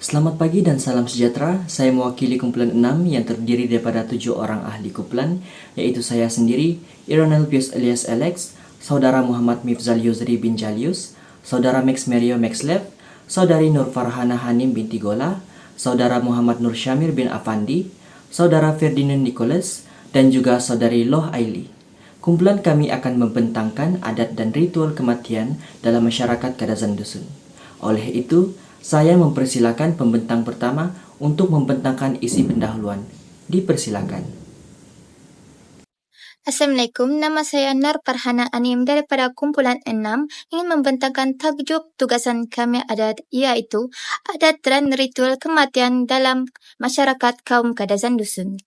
Selamat pagi dan salam sejahtera. Saya mewakili kumpulan 6 yang terdiri daripada 7 orang ahli kumpulan, yaitu saya sendiri, Ironel Pius alias Alex, Saudara Muhammad Mifzal Yusri bin Jalius, Saudara Max Mario Maxlev, Saudari Nur Farhana Hanim binti Gola, Saudara Muhammad Nur Syamir bin Afandi, Saudara Ferdinand Nicholas, dan juga Saudari Loh Aili. Kumpulan kami akan membentangkan adat dan ritual kematian dalam masyarakat Kadazan Dusun. Oleh itu, saya mempersilakan pembentang pertama untuk membentangkan isi pendahuluan. Dipersilakan. Assalamualaikum, nama saya Nur Farhana Anim daripada kumpulan 6 ingin membentangkan tajuk tugasan kami adat iaitu adat dan ritual kematian dalam masyarakat kaum Kadazan Dusun.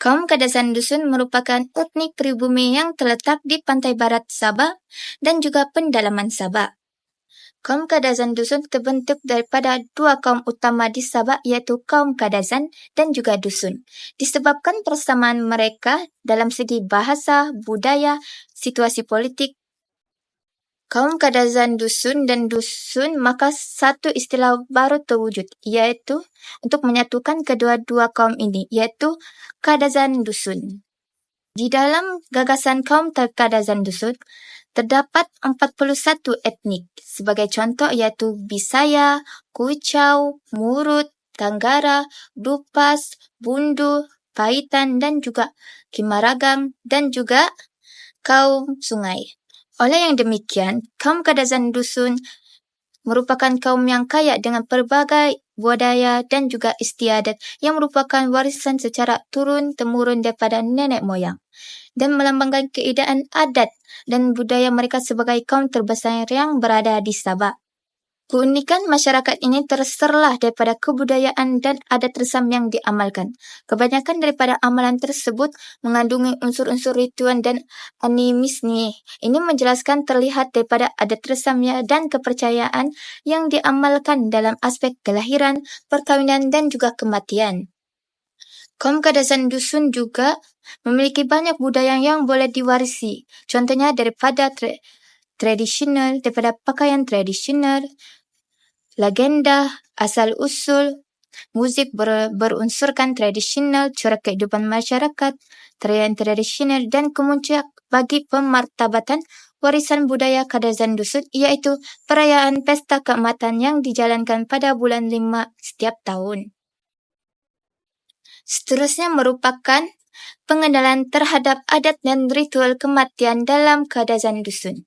Kaum Kadazan Dusun merupakan etnik pribumi yang terletak di pantai barat Sabah dan juga pendalaman Sabah. Kaum Kadazan Dusun terbentuk daripada dua kaum utama di Sabah iaitu kaum Kadazan dan juga Dusun. Disebabkan persamaan mereka dalam segi bahasa, budaya, situasi politik, kaum Kadazan Dusun dan Dusun maka satu istilah baru terwujud iaitu untuk menyatukan kedua-dua kaum ini iaitu Kadazan Dusun. Di dalam gagasan kaum Kadazan Dusun, terdapat 41 etnik, sebagai contoh iaitu Bisaya, Kuchau, Murut, Tanggara, Dupas, Bundu, Paitan, dan juga Kimaragang, dan juga kaum Sungai. Oleh yang demikian, kaum Kadazan Dusun merupakan kaum yang kaya dengan pelbagai budaya dan juga istiadat yang merupakan warisan secara turun-temurun daripada nenek moyang dan melambangkan keindahan adat dan budaya mereka sebagai kaum terbesar yang berada di Sabah. Keunikan masyarakat ini terserlah daripada kebudayaan dan adat resam yang diamalkan. Kebanyakan daripada amalan tersebut mengandungi unsur-unsur ritual dan animis nih. Ini menjelaskan terlihat daripada adat resamnya dan kepercayaan yang diamalkan dalam aspek kelahiran, perkawinan dan juga kematian. Kaum Kadazan Dusun juga memiliki banyak budaya yang boleh diwarisi. Contohnya daripada tradisional, daripada pakaian tradisional, legenda, asal-usul, musik berunsurkan tradisional, corak kehidupan masyarakat, tarian tradisional dan kemuncak bagi pemartabatan warisan budaya Kadazan Dusun iaitu perayaan pesta keamatan yang dijalankan pada bulan 5 setiap tahun. Seterusnya merupakan pengenalan terhadap adat dan ritual kematian dalam Kadazan Dusun.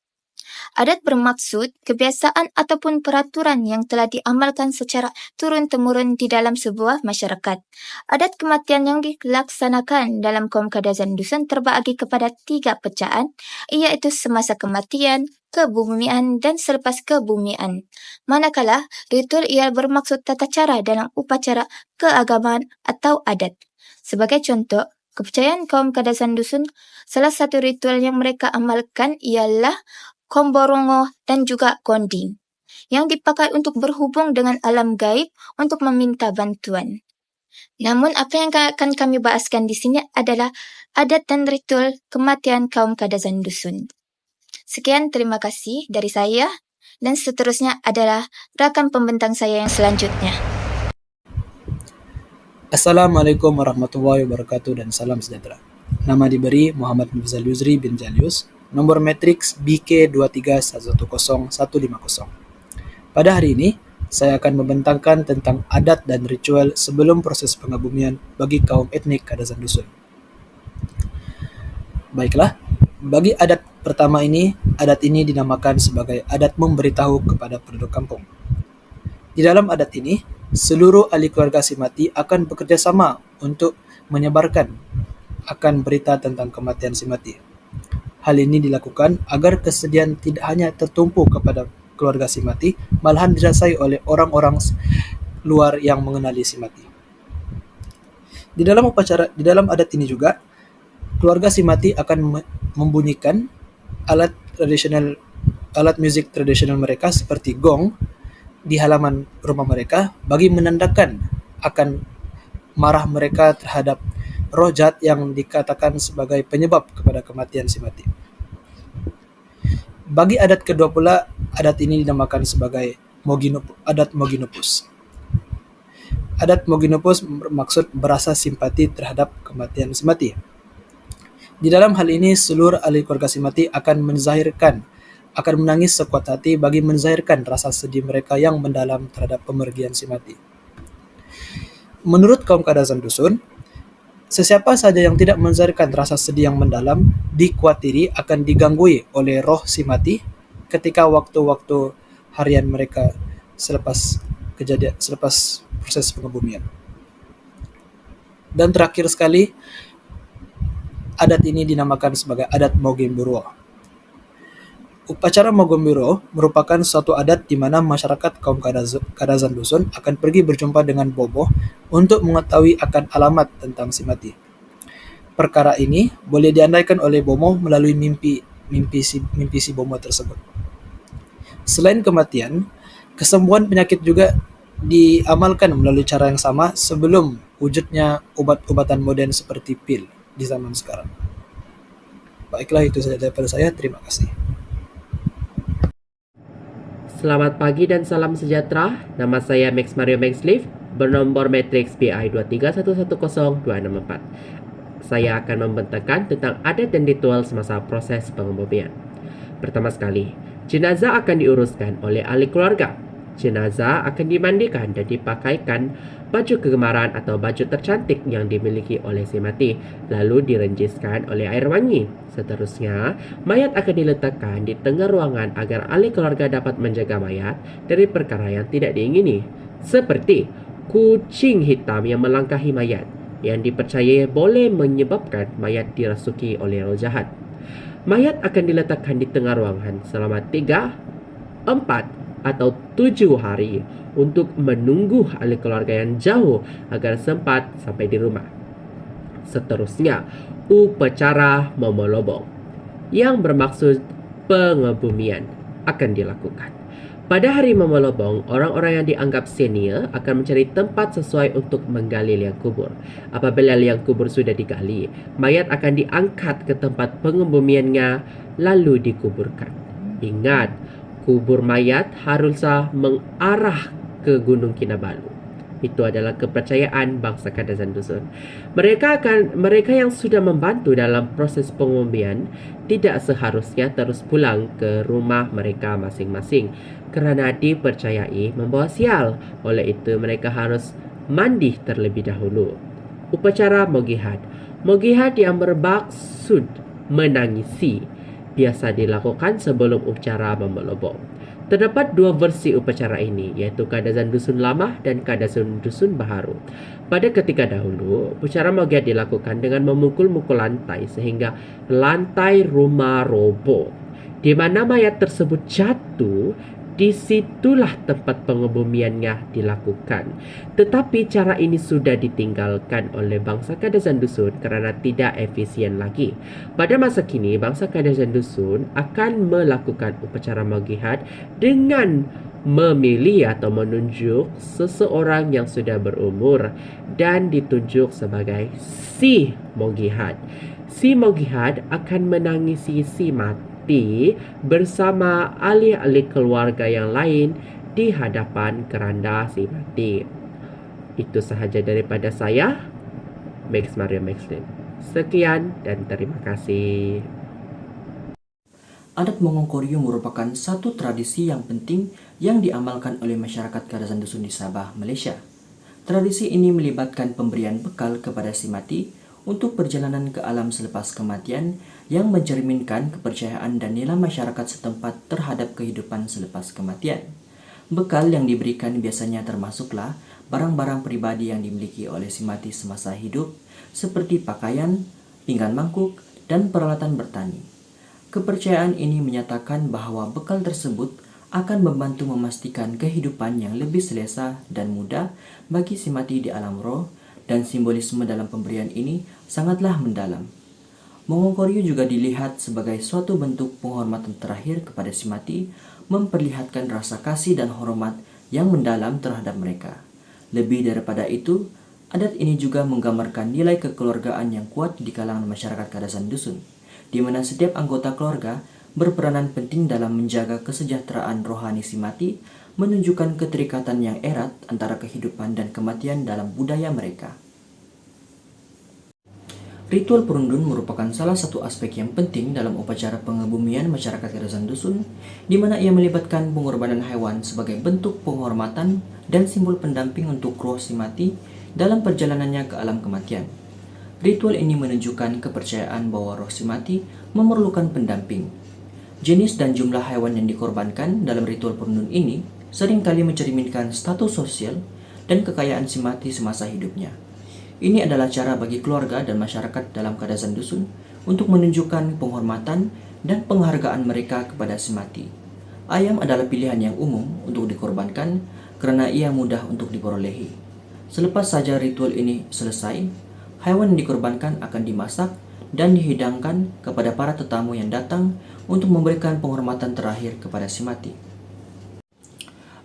Adat bermaksud kebiasaan ataupun peraturan yang telah diamalkan secara turun-temurun di dalam sebuah masyarakat. Adat kematian yang dilaksanakan dalam kaum Kadazan Dusun terbagi kepada 3 pecahan, iaitu semasa kematian, kebumian dan selepas kebumian. Manakala ritual ia bermaksud tata cara dalam upacara keagamaan atau adat. Sebagai contoh, kepercayaan kaum Kadazan Dusun, salah satu ritual yang mereka amalkan ialah Komborongo dan juga Konding, yang dipakai untuk berhubung dengan alam gaib untuk meminta bantuan. Namun apa yang akan kami bahaskan di sini adalah adat dan ritual kematian kaum Kadazan Dusun. Sekian, terima kasih dari saya, dan seterusnya adalah rakan pembentang saya yang selanjutnya. Assalamualaikum warahmatullahi wabarakatuh dan salam sejahtera. Nama diberi Muhammad Mifzal Yusri bin Jalius, nomor matriks BK2310150. Pada hari ini, saya akan membentangkan tentang adat dan ritual sebelum proses pengebumian bagi kaum etnik Kadazan Dusun. Baiklah, bagi adat pertama ini, adat ini dinamakan sebagai adat memberitahu kepada penduduk kampung. Di dalam adat ini, seluruh ahli keluarga si mati akan bekerja sama untuk menyebarkan akan berita tentang kematian si mati. Hal ini dilakukan agar kesedihan tidak hanya tertumpu kepada keluarga si mati, malahan dirasai oleh orang-orang luar yang mengenali si mati. Di dalam adat ini juga, keluarga si mati akan membunyikan alat musik tradisional mereka seperti gong di halaman rumah mereka bagi menandakan akan marah mereka terhadap roh jahat yang dikatakan sebagai penyebab kepada kematian si mati. Bagi adat kedua pula, adat ini dinamakan sebagai adat Moginupus. Adat Moginopos bermaksud berasa simpati terhadap kematian si mati. Di dalam hal ini, seluruh ahli keluarga si mati akan menangis sekuat hati bagi menzahirkan rasa sedih mereka yang mendalam terhadap pemergian si mati. Menurut kaum Kadazan Dusun, sesiapa saja yang tidak menzahirkan rasa sedih yang mendalam dikuatiri akan digangui oleh roh si mati ketika waktu-waktu harian mereka selepas proses pengebumian. Dan terakhir sekali, adat ini dinamakan sebagai adat Mogemburuo. Upacara Mogemburuo merupakan suatu adat di mana masyarakat kaum Kadazan Dusun akan pergi berjumpa dengan Bobo untuk mengetahui akan alamat tentang si mati. Perkara ini boleh diandaikan oleh Bomo melalui mimpi si Bomo tersebut. Selain kematian, kesembuhan penyakit juga diamalkan melalui cara yang sama sebelum wujudnya obat-obatan modern seperti pil di zaman sekarang. Baiklah, itu saja daripada saya. Terima kasih. Selamat pagi dan salam sejahtera. Nama saya Max Mario Maxliff, bernomor matriks BI 23110-264. Saya akan membentangkan tentang adat dan ritual semasa proses pengebumian. Pertama sekali, jenazah akan diuruskan oleh ahli keluarga. Jenazah akan dimandikan dan dipakaikan baju kegemaran atau baju tercantik yang dimiliki oleh si mati, lalu direnjiskan oleh air wangi. Seterusnya, mayat akan diletakkan di tengah ruangan agar ahli keluarga dapat menjaga mayat dari perkara yang tidak diingini, seperti kucing hitam yang melangkahi mayat, yang dipercayai boleh menyebabkan mayat dirasuki oleh roh jahat. Mayat akan diletakkan di tengah ruangan selama 3, 4, atau 7 hari untuk menunggu ahli keluarga yang jauh agar sempat sampai di rumah. Seterusnya, upacara Momolobong yang bermaksud pengebumian akan dilakukan. Pada hari Momolobong, orang-orang yang dianggap senior akan mencari tempat sesuai untuk menggali liang kubur. Apabila liang kubur sudah digali, mayat akan diangkat ke tempat pengebumiannya lalu dikuburkan. Ingat, kubur mayat haruslah mengarah ke Gunung Kinabalu. Itu adalah kepercayaan bangsa Kadazan Dusun. Mereka yang sudah membantu dalam proses pengebumian tidak seharusnya terus pulang ke rumah mereka masing-masing kerana dipercayai membawa sial. Oleh itu, mereka harus mandi terlebih dahulu. Upacara Mogihad. Mogihad yang bermaksud menangisi biasa dilakukan sebelum upacara Momolobong. Terdapat 2 versi upacara ini, iaitu Kadazan Dusun Lama dan Kadazan Dusun Baharu. Pada ketika dahulu, upacara Mogihad dilakukan dengan memukul-mukul lantai sehingga lantai rumah roboh. Di mana mayat tersebut jatuh, disitulah tempat pengebumiannya dilakukan. Tetapi cara ini sudah ditinggalkan oleh bangsa Kadazan Dusun kerana tidak efisien lagi. Pada masa kini, bangsa Kadazan Dusun akan melakukan upacara Mogihad dengan memilih atau menunjuk seseorang yang sudah berumur dan ditunjuk sebagai si Mogihad. Si Mogihad akan menangisi si mati bersama ahli-ahli keluarga yang lain di hadapan keranda si mati. Itu sahaja daripada saya, Max Mario Maxliff. Sekian dan terima kasih. Adat Mongongkoryo merupakan satu tradisi yang penting yang diamalkan oleh masyarakat Kadazan Dusun di Sabah, Malaysia. Tradisi ini melibatkan pemberian bekal kepada si mati untuk perjalanan ke alam selepas kematian yang mencerminkan kepercayaan dan nilai masyarakat setempat terhadap kehidupan selepas kematian. Bekal yang diberikan biasanya termasuklah barang-barang pribadi yang dimiliki oleh si mati semasa hidup, seperti pakaian, pinggan mangkuk, dan peralatan bertani. Kepercayaan ini menyatakan bahawa bekal tersebut akan membantu memastikan kehidupan yang lebih selesa dan mudah bagi si mati di alam roh, dan simbolisme dalam pemberian ini sangatlah mendalam. Mongongkoryo juga dilihat sebagai suatu bentuk penghormatan terakhir kepada si mati, memperlihatkan rasa kasih dan hormat yang mendalam terhadap mereka. Lebih daripada itu, adat ini juga menggambarkan nilai kekeluargaan yang kuat di kalangan masyarakat Kadazan Dusun, di mana setiap anggota keluarga berperanan penting dalam menjaga kesejahteraan rohani si mati menunjukkan keterikatan yang erat antara kehidupan dan kematian dalam budaya mereka. Ritual perundun merupakan salah satu aspek yang penting dalam upacara pengebumian masyarakat Kadasan Dusun, di mana ia melibatkan pengorbanan hewan sebagai bentuk penghormatan dan simbol pendamping untuk roh si mati dalam perjalanannya ke alam kematian. Ritual ini menunjukkan kepercayaan bahwa roh si mati memerlukan pendamping. Jenis dan jumlah hewan yang dikorbankan dalam ritual perundun ini seringkali mencerminkan status sosial dan kekayaan si mati semasa hidupnya. Ini adalah cara bagi keluarga dan masyarakat dalam Kadasan Dusun untuk menunjukkan penghormatan dan penghargaan mereka kepada si mati. Ayam adalah pilihan yang umum untuk dikorbankan karena ia mudah untuk diperolehi. Selepas saja ritual ini selesai, hewan yang dikorbankan akan dimasak dan dihidangkan kepada para tetamu yang datang untuk memberikan penghormatan terakhir kepada si mati.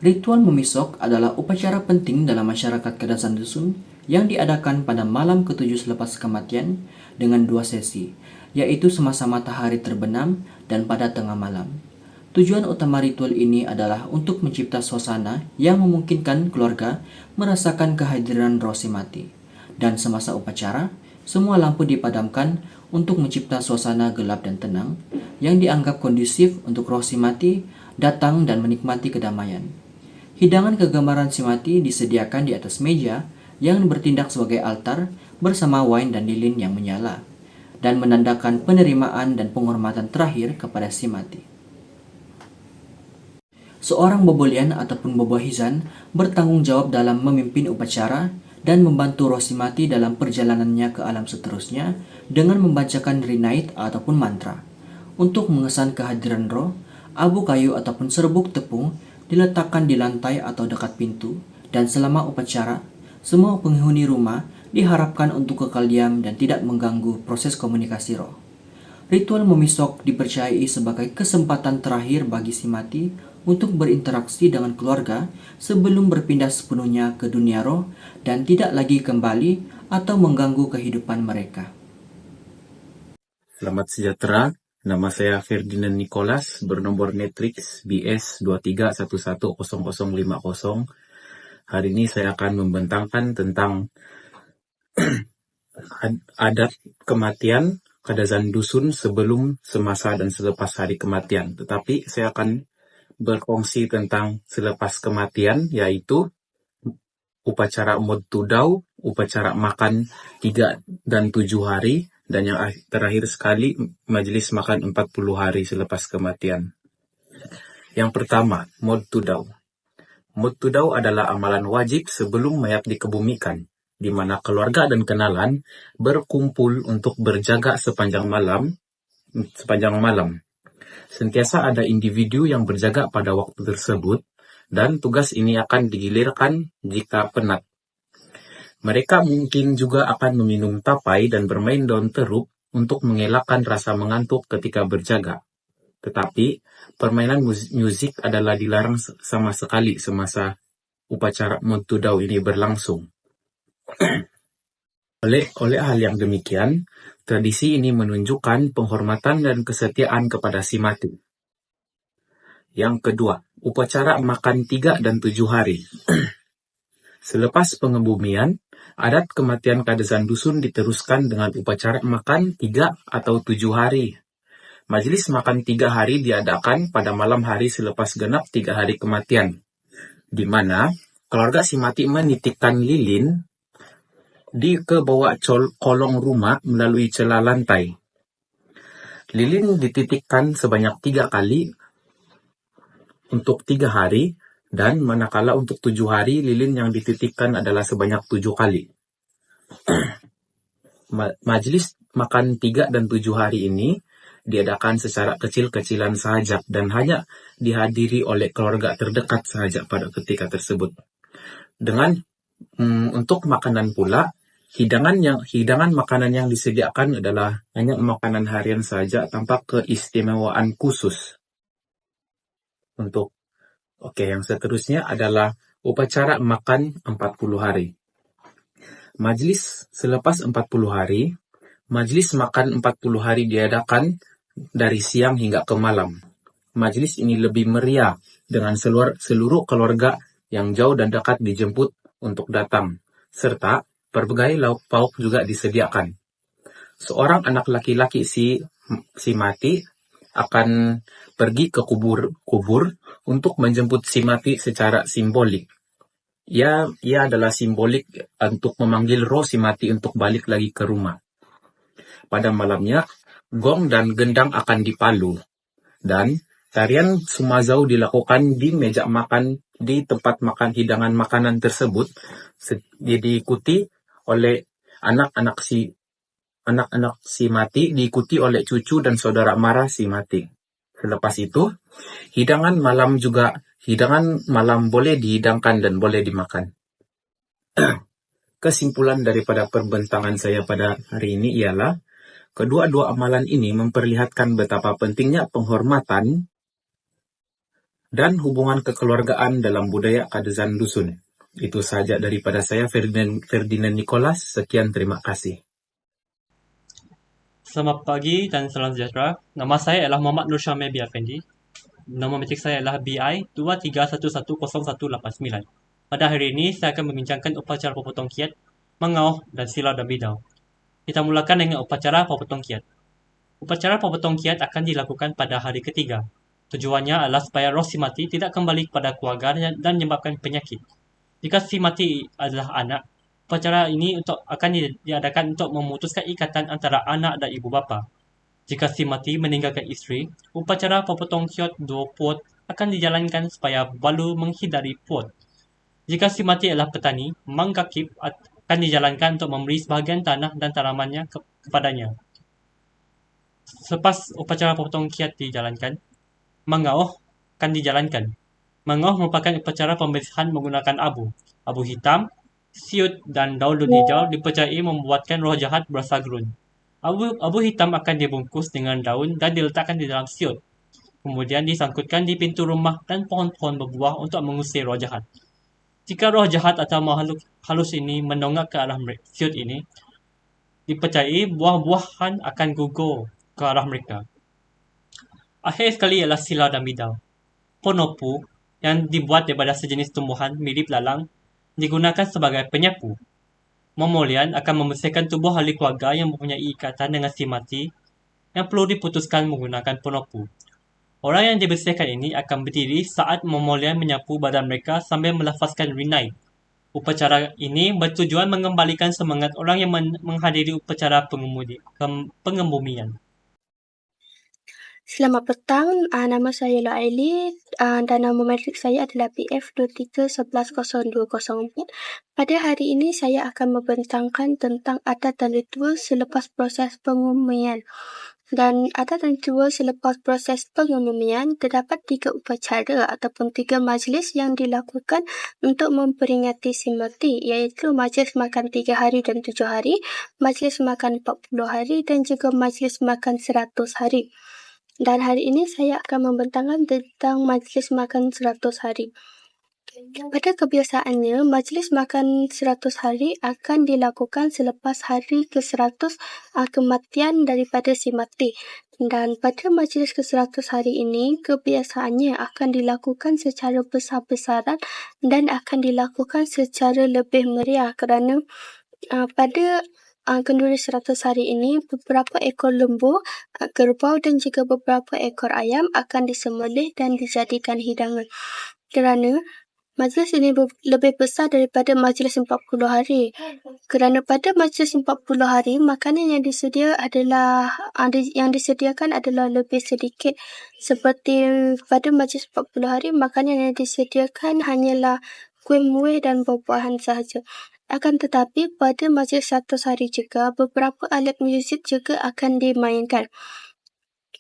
Ritual memisok adalah upacara penting dalam masyarakat Kadasan Dusun yang diadakan pada malam ke-7 selepas kematian dengan 2 sesi, yaitu semasa matahari terbenam dan pada tengah malam. Tujuan utama ritual ini adalah untuk mencipta suasana yang memungkinkan keluarga merasakan kehadiran roh si mati. Dan semasa upacara, semua lampu dipadamkan untuk mencipta suasana gelap dan tenang yang dianggap kondusif untuk roh si mati datang dan menikmati kedamaian. Hidangan kegambaran si mati disediakan di atas meja yang bertindak sebagai altar bersama wine dan lilin yang menyala, dan menandakan penerimaan dan penghormatan terakhir kepada si mati. Seorang bobolian ataupun bobohizan bertanggung jawab dalam memimpin upacara dan membantu roh si mati dalam perjalanannya ke alam seterusnya dengan membacakan rinait ataupun mantra. Untuk mengesan kehadiran roh, abu kayu ataupun serbuk tepung diletakkan di lantai atau dekat pintu, dan selama upacara, semua penghuni rumah diharapkan untuk kekal diam dan tidak mengganggu proses komunikasi roh. Ritual memisok dipercayai sebagai kesempatan terakhir bagi si mati untuk berinteraksi dengan keluarga sebelum berpindah sepenuhnya ke dunia roh dan tidak lagi kembali atau mengganggu kehidupan mereka. Selamat sejahtera, nama saya Ferdinand Nicholas, bernomor matriks BS 23110050. Hari ini saya akan membentangkan tentang adat kematian Kadasan Dusun sebelum, semasa, dan selepas hari kematian. Tetapi saya akan berkongsi tentang selepas kematian, yaitu upacara Mod Tudau, upacara makan 3 dan 7 hari, dan yang terakhir sekali majelis makan 40 hari selepas kematian. Yang pertama, Mod Tudau. Mod Tudau adalah amalan wajib sebelum mayat dikebumikan, di mana keluarga dan kenalan berkumpul untuk berjaga sepanjang malam. Sentiasa ada individu yang berjaga pada waktu tersebut, dan tugas ini akan digilirkan jika penat. Mereka mungkin juga akan meminum tapai dan bermain daun teruk untuk mengelakkan rasa mengantuk ketika berjaga. Tetapi, permainan musik adalah dilarang sama sekali semasa upacara Mod Tudau ini berlangsung. Oleh hal yang demikian, tradisi ini menunjukkan penghormatan dan kesetiaan kepada si mati. Yang kedua, upacara makan 3 dan 7 hari. Selepas pengebumian, adat kematian Kadasan Dusun diteruskan dengan upacara makan 3 atau 7 hari. Majelis makan 3 hari diadakan pada malam hari selepas genap 3 hari kematian, di mana keluarga si mati menitipkan lilin ke bawah kolong rumah melalui celah lantai. Lilin dititikkan sebanyak 3 kali untuk 3 hari, dan manakala untuk 7 hari, lilin yang dititikkan adalah sebanyak 7 kali. Majelis makan 3 dan 7 hari ini diadakan secara kecil-kecilan sahaja dan hanya dihadiri oleh keluarga terdekat sahaja pada ketika tersebut. Untuk makanan pula, hidangan makanan yang disediakan adalah hanya makanan harian saja tanpa keistimewaan khusus. Yang seterusnya adalah upacara makan 40 hari. Majelis selepas 40 hari, majelis makan 40 hari diadakan dari siang hingga ke malam. Majelis ini lebih meriah dengan seluruh keluarga yang jauh dan dekat dijemput untuk datang, serta berbagai lauk pauk juga disediakan. Seorang anak laki-laki si mati akan pergi ke kubur untuk menjemput si mati secara simbolik. Ia adalah simbolik untuk memanggil roh si mati untuk balik lagi ke rumah. Pada malamnya, gong dan gendang akan dipalu, dan tarian Sumazau dilakukan di meja makan di tempat makan hidangan makanan tersebut, diikuti oleh anak-anak si mati, diikuti oleh cucu dan saudara mara si mati. Selepas itu, hidangan malam boleh dihidangkan dan boleh dimakan. Kesimpulan daripada perbentangan saya pada hari ini ialah kedua-dua amalan ini memperlihatkan betapa pentingnya penghormatan dan hubungan kekeluargaan dalam budaya Kadazan Dusun. Itu saja daripada saya, Ferdinand Nicholas. Sekian, terima kasih. Selamat pagi dan salam sejahtera. Nama saya adalah Muhammad Nur Syamil bin Effendi. Nombor metrik saya adalah BI 23110189. Pada hari ini, saya akan membincangkan upacara Popotong Kiat, Mangauh dan Silau dan Bidau. Kita mulakan dengan upacara Popotong Kiat. Upacara Popotong Kiat akan dilakukan pada hari ketiga. Tujuannya adalah supaya roh si mati tidak kembali kepada keluarga dan menyebabkan penyakit. Jika si mati adalah anak, upacara ini akan diadakan untuk memutuskan ikatan antara anak dan ibu bapa. Jika si mati meninggalkan isteri, upacara Popotong Kiat dua puot akan dijalankan supaya balu menghindari puot. Jika si mati adalah petani, Manggakip akan dijalankan untuk memberi sebahagian tanah dan tanamannya kepadanya. Selepas upacara Popotong Kiat dijalankan, Mangauh akan dijalankan. Mangauh merupakan upacara pembersihan menggunakan abu hitam, siut dan daun hijau dipercayai membuatkan roh jahat berasa gerun. Abu hitam akan dibungkus dengan daun dan diletakkan di dalam siut. Kemudian disangkutkan di pintu rumah dan pohon-pohon berbuah untuk mengusir roh jahat. Jika roh jahat atau makhluk halus ini mendongak ke arah siut ini, dipercayai buah-buahan akan gugur ke arah mereka. Akhir sekali ialah Silau dan Bidau. Ponopu yang dibuat daripada sejenis tumbuhan mirip lalang digunakan sebagai penyapu. Memolian akan membersihkan tubuh ahli keluarga yang mempunyai ikatan dengan si mati yang perlu diputuskan menggunakan ponopu. Orang yang dibersihkan ini akan berdiri saat memolian menyapu badan mereka sambil melafazkan Rinai. Upacara ini bertujuan mengembalikan semangat orang yang menghadiri upacara pengembumian. Selamat petang, nama saya Laili dan nama matrik saya adalah PF 23110204. Pada hari ini saya akan membentangkan tentang adat dan ritual selepas proses pengembumian. Dan adat dan ritual selepas proses pengembumian terdapat 3 upacara ataupun 3 majlis yang dilakukan untuk memperingati si mati, iaitu majlis makan 3 hari dan 7 hari, majlis makan 40 hari dan juga majlis makan 100 hari. Dan hari ini saya akan membentangkan tentang majlis makan 100 hari. Pada kebiasaannya, majlis makan 100 hari akan dilakukan selepas hari ke-100 kematian daripada si mati. Dan pada majlis ke-100 hari ini, kebiasaannya akan dilakukan secara besar-besaran dan akan dilakukan secara lebih meriah kerana pada kenduri 100 hari ini, beberapa ekor lembu, kerbau dan juga beberapa ekor ayam akan disembelih dan dijadikan hidangan. Kerana majlis ini lebih besar daripada majlis 40 hari. Kerana pada majlis 40 hari, makanan yang disediakan adalah lebih sedikit. Seperti pada majlis 40 hari, makanan yang disediakan hanyalah kuih-muih dan buah-buahan sahaja. Akan tetapi, pada majlis 100 hari juga, beberapa alat muzik juga akan dimainkan.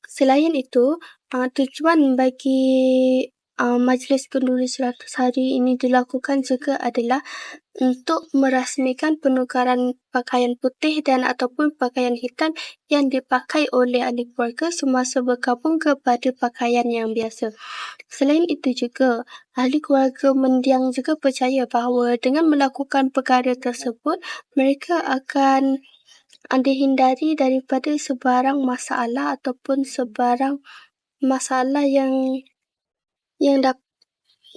Selain itu, tujuan bagi majlis kenduri 100 hari ini dilakukan juga adalah untuk merasmikan penukaran pakaian putih dan ataupun pakaian hitam yang dipakai oleh ahli keluarga semasa bergabung kepada pakaian yang biasa. Selain itu juga, ahli keluarga mendiang juga percaya bahawa dengan melakukan perkara tersebut, mereka akan dihindari daripada sebarang masalah ataupun sebarang masalah yang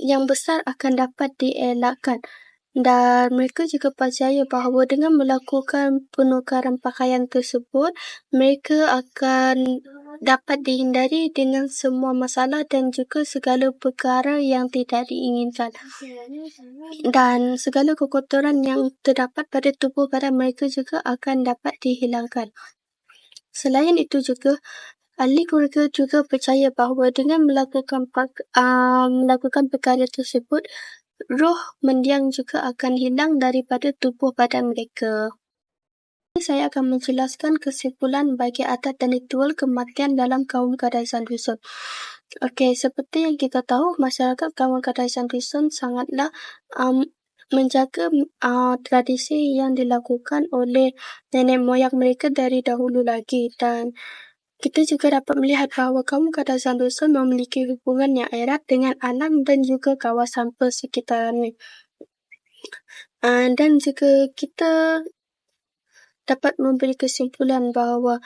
yang besar akan dapat dielakkan. Dan mereka juga percaya bahawa dengan melakukan penukaran pakaian tersebut, mereka akan dapat dihindari dengan semua masalah dan juga segala perkara yang tidak diinginkan. Dan segala kekotoran yang terdapat pada tubuh badan mereka juga akan dapat dihilangkan. Selain itu juga, ahli keluarga juga percaya bahawa dengan melakukan perkara tersebut, roh mendiang juga akan hilang daripada tubuh badan mereka. Saya akan menjelaskan kesimpulan bagi adat dan ritual kematian dalam kaum Kadazan Dusun. Okey, seperti yang kita tahu, masyarakat kaum Kadazan Dusun sangatlah menjaga tradisi yang dilakukan oleh nenek moyang mereka dari dahulu lagi, dan kita juga dapat melihat bahawa kaum Kadazan Dusun memiliki hubungan yang erat dengan alam dan juga kawasan persekitarannya. Dan juga kita dapat memberi kesimpulan bahawa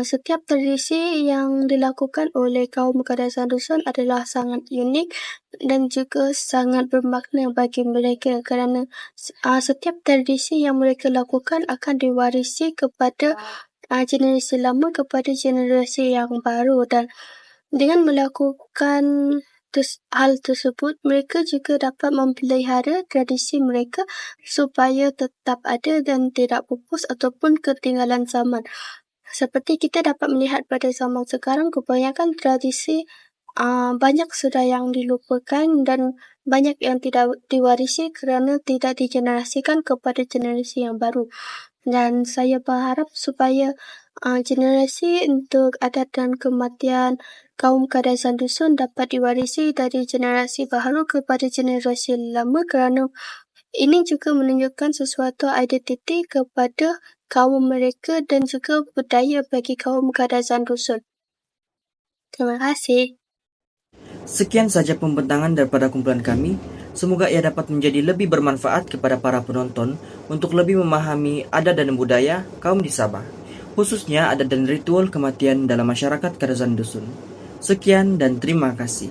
setiap tradisi yang dilakukan oleh kaum Kadazan Dusun adalah sangat unik dan juga sangat bermakna bagi mereka, kerana setiap tradisi yang mereka lakukan akan diwarisi kepada generasi lama kepada generasi yang baru, dan dengan melakukan hal tersebut, mereka juga dapat memelihara tradisi mereka supaya tetap ada dan tidak pupus ataupun ketinggalan zaman. Seperti kita dapat melihat pada zaman sekarang, kebanyakan tradisi banyak sudah yang dilupakan dan banyak yang tidak diwarisi kerana tidak digenerasikan kepada generasi yang baru. Dan saya berharap supaya generasi untuk adat dan kematian kaum Kadazan Dusun dapat diwarisi dari generasi baru kepada generasi lama, kerana ini juga menunjukkan sesuatu identiti kepada kaum mereka dan juga budaya bagi kaum Kadazan Dusun. Terima kasih. Sekian saja pembentangan daripada kumpulan kami. Semoga ia dapat menjadi lebih bermanfaat kepada para penonton untuk lebih memahami adat dan budaya kaum di Sabah, khususnya adat dan ritual kematian dalam masyarakat Kadazan Dusun. Sekian dan terima kasih.